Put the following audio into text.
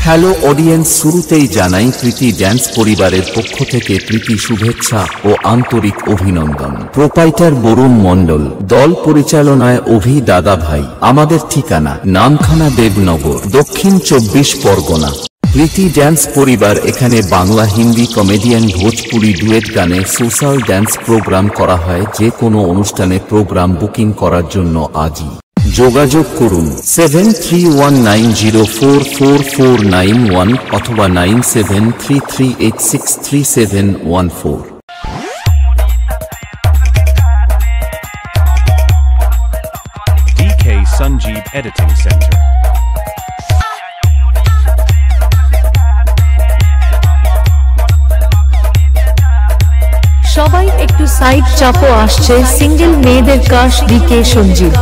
Hello audience, শুরুতেই জানাই প্রীতি dance পরিবারের পক্ষ থেকে প্রীতি শুভেচ্ছা ও আন্তরিক অভিনন্দন। প্রোপাইটার বরুণ মণ্ডল, দল পরিচালনায় অভি দাদা ভাই। আমাদের ঠিকানা নামখানা দেবনগর, দক্ষিণ 24 পরগনা। প্রীতি ড্যান্স পরিবার এখানে বাংলা, হিন্দি, কমেডিয়ান, ভোজপুরি, ডুয়েট গানে সোশ্যাল ড্যান্স প্রোগ্রাম করা হয়। যে কোনো অনুষ্ঠানে প্রোগ্রাম বুকিং করার জন্য আজই যোগাযোগ করুন 7319044491 অথবা 9733863714। DK Sanjeev Editing Center। সবাই একটু সাইড চাপো, আসছে সিঙ্গেল মেয়েদের কাশ, ডিকে সঞ্জীব।